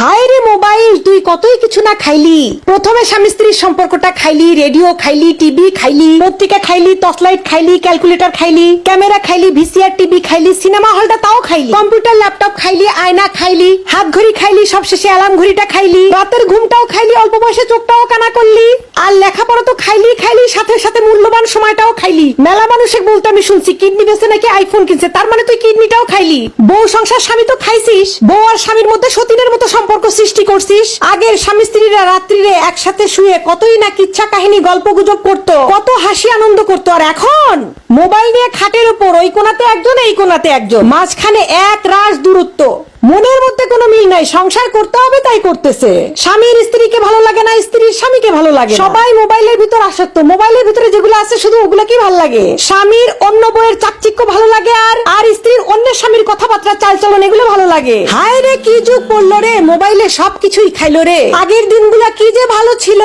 হায় রে মোবাইল, তুই কতই কিছু না খাইলি। প্রথমে স্বামী স্ত্রীর সম্পর্কটা খাইলি, রেডিও খাইলি, টিভি খাইলি, পত্রিকা খাইলি, টর্চলাইট খাইলি, ক্যালকুলেটর খাইলি, ক্যামেরা খাইলি, ভিসিআর টিভি খাইলি, সিনেমা হলটা তাও খাইলি, কম্পিউটার ল্যাপটপ খাইলি, আয়না খাইলি, হাত ঘড়ি খাইলি, সবশেষে অ্যালার্ম ঘড়িটা খাইলি, রাতের ঘুমটাও খাইলি, অল্প বয়সে চোখটাও কানা করলি, আর লেখাপড়া তো খাইলি খাইলি, সাথে সাথে মূল্যবান সময়টাও খাইলি। মেলা মানুষের বলতে আমি শুনছি কিডনি বেঁচে নাকি আইফোন কিনছে, তার মানে তুই কিডনিটাও খাইলি। বউ সংসার স্বামী তো খাইছিস, বউ আর স্বামীর মধ্যে সতীনের মতো সম্পর্ক সৃষ্টি করছিস। আগের স্বামী স্ত্রীরা রাত্রিরে একসাথে শুয়ে কতই না কিচ্ছা কাহিনী গল্প গুজব করতো, কত হাসি আনন্দ করতো। আর এখন মোবাইল নিয়ে খাটের উপর ওই কোনাতে একজন এই কোনাতে একজন, মাঝখানে এক রাশ দূরত্ব। মনের মধ্যে কোনো মিল নাই, সংসার করতে হবে তাই করতেছে। স্বামীর স্ত্রীকে ভালো লাগে না, স্ত্রীর স্বামীকে ভালো লাগে। সবাই মোবাইলের ভিতর আসক্ত, মোবাইলের ভিতরে যেগুলো আছে শুধু ওগুলো কি ভালো লাগে। স্বামীর অন্য বইয়ের চাকচিক্য ভালো লাগে, আর স্ত্রীর অন্যের স্বামীর কথাবার্তা চালচলন এগুলো ভালো লাগে। হায় রে কি যুগ পড়লো রে, মোবাইলে সবকিছুই খাইলো রে। আগের দিনগুলা কি যে ভালো ছিল।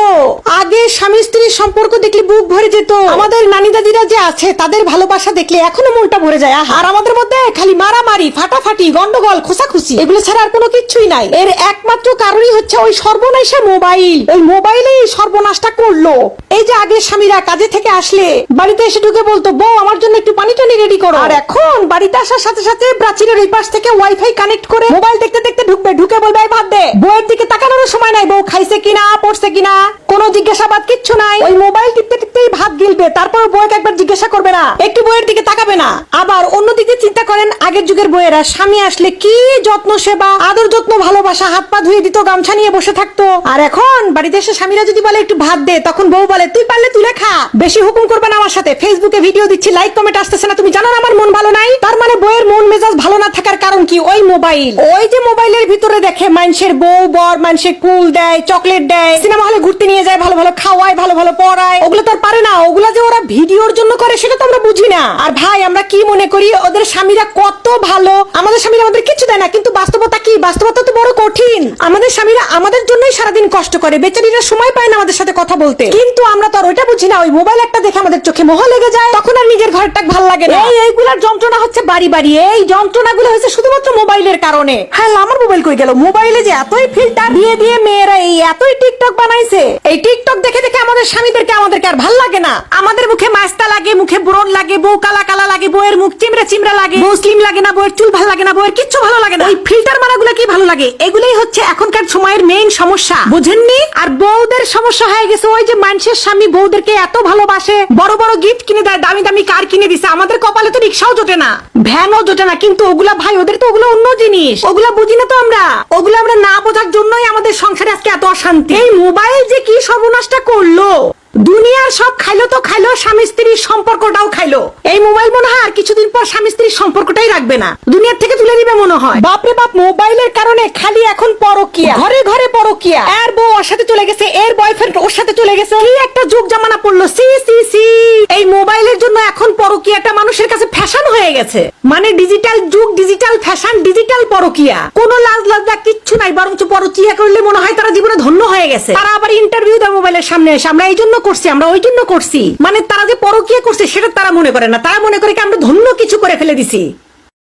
আগে স্বামী স্ত্রীর সম্পর্ক দেখলে বুক ভরে যেত। আমাদের নানি দাদিরা যে আছে তাদের ভালোবাসা দেখলে এখনো মনটা ভরে যায়। আর আমাদের মধ্যে খালি মারামারি, ফাটাফাটি, গন্ডগোল, খোসাখুসি, এগুলো ছাড়া আর কোনো কিছুই নাই। এর একমাত্র কারণই হচ্ছে ওই সর্বনাশা মোবাইল। ওই মোবাইলেই সর্বনাশটা করলো। এই যে আগে স্বামীরা কাজে থেকে আসলে বাড়িতে এসে ঢুকে বলতো, বউ আমার জন্য একটু পানি টানি রেডি করো। আর এখন বাড়িতে আসার সাথে সাথে প্রাচীরের ওই পাশ থেকে ওয়াইফাই কানেক্ট করে মোবাইল দেখতে দেখতে ঢুকবে, ঢুকে বলবে এই ভাত দে। বউয়ের দিকে তাকানোর সময় নাই, বউ খাইছে কিনা, পড়ছে কিনা, কোনো জিজ্ঞাসাবাদ কিচ্ছু নাই। ওই মোবাইল টিপতে টিপতেই ভাত গিলবে, তারপর বউকে একবার জিজ্ঞাসা করবে না, একটু বউয়ের দিকে তাকাবে না। আবার অন্যদিকে চিন্তা করেন, আগের যুগের বউয়েরা স্বামী আসলে কি যত্ন সেবা, আদর যত্ন, ভালোবাসা, হাত পা ধুয়ে দিত, গামছা নিয়ে বসে থাকতো। আর এখন বাড়িতে এসে স্বামীরা যদি বলে একটু ভাত দে, তখন বউ বলে তুই পারলে তুলে খা, বেশি হুকুম করবে না আমার সাথে। ফেসবুকে ভিডিও দিচ্ছি, লাইক কমেন্ট আসতেছে না, তুমি জানো না আমার মন ভালো নাই। তার মানে বউয়ের মন মেজাজ ভালো না থাকার কারণ কি? ওই মোবাইল। ওই যে মোবাইলের ভিতরে দেখে মানুষের বউ বর, মানুষের কুল দেয়, চকলেট দেয়, সিনেমা হলে ঘুরতে নিয়ে যায়, ভালো ভালো খাওয়ায়, ভালো ভালো পড়ায়। ওগুলো তো আর পারে না। ওগুলা যে ওরা ভিডিওর জন্য করে সেটা তো আমরা বুঝি না। আর ভাই আমরা কি মনে করি ওদের স্বামীরা কত ভালো, আমাদের স্বামীরা আমাদের কিছু দেয় না। কিন্তু বাস্তবতা কি? বাস্তবতা তো বড় কঠিন। আমাদের স্বামীরা আমাদের জন্যই সারাদিন কষ্ট করে, বেচারিরা সময় পায় না আমাদের সাথে কথা বলতে। কিন্তু আমরা তো আর ওইটা বুঝি না। ওই মোবাইল একটা দেখে আমাদের চোখে মোহ লেগে যায়, তখন আর নিজের ঘরটা ভালো লাগে না। এইগুলার যন্ত্রণা হচ্ছে বাড়ি বাড়ি। এই যন্ত্রণাগুলো হচ্ছে শুধুমাত্র মোবাইলের কারণে। হ্যাঁ, আমার মোবাইল কই গেল? মোবাইলে যে এতই ফিল্টার দিয়ে দিয়ে মেয়েরা এই এতই টিকটক বানাইছে, এই টিকটক দেখে দেখে আমাদের স্বামীদেরকে আমাদেরকে আর ভালো লাগে না। আমাদের মুখে মাস্তা লাগে, মুখে ব্রণ লাগে, বউ কালা কালা লাগে, বউয়ের মুখ চিমড়া চিমড়া লাগে, মুসলিম লাগে না, বউয়ের চুল ভালো লাগে না, বউয়ের কিচ্ছু ভালো লাগে না। ওই ফিল্টার মারাগুলো কি ভালো লাগে? এগুলোই হচ্ছে এখনকার সময়ের মেইন সমস্যা, বুঝেননি? আর বউদের সমস্যা হয়ে গেছে ওই যে মানুষের স্বামী বউদেরকে এত ভালোবাসে, বড় বড় গিফট কিনে দেয়, দামি দামি কার কিনে দিছে। আমাদের কপালে তো রিক্সাও জোটে না, ভ্যানও জোটে না। কিন্তু ওগুলা ভাই, ওদের তো ওগুলো অন্য জিনিস, ওগুলা বুঝি না তো আমরা। ওগুলো আমরা না বোঝার জন্যই আমাদের সংসারে আজকে এত অশান্তি। এই মোবাইল যে কি সর্বনাশটা করলো, দুনিয়ার সব খাইলো তো খাইলো, স্বামী স্ত্রীর সম্পর্কটাও খাইলো। এই মোবাইল মনে হয় আর কিছুদিন পর স্বামী স্ত্রীর সম্পর্কটাই রাখবে না, দুনিয়ার থেকে তুলে দিবে মনে হয়। বাপরে বাপ, মোবাইলের কারণে খালি এখন পরকিয়া, ঘরে ঘরে পরকিয়া। এর বউ ওর সাথে চলে গেছে, এর বয়ফ্রেন্ড ওর সাথে চলে গেছে। কি একটা যুগ জামানা পড়লো, সি সি সি। এই মোবাইলের জন্য এখন পরকিয়াটা মানুষের কাছে ফ্যাশন হয়ে গেছে। মানে ডিজিটাল যুগ, ডিজিটাল ফ্যাশন, ডিজিটাল পরকিয়া। কোনো লাজ লজ্জা কিচ্ছু নাই, বরঞ্চ পরকিয়া করলে মনে হয় তারা জীবনে ধন্য হয়ে গেছে। তারা আবার ইন্টারভিউ দেয় মোবাইলের সামনে এসে, আমরা এই জন্য করছি, আমরা ওই জন্য করছি। মানে তারা যে পরকিয়া করছে সেটা তারা মনে করে না, তারা মনে করে কি আমরা ধন্য কিছু করে ফেলে দিছি।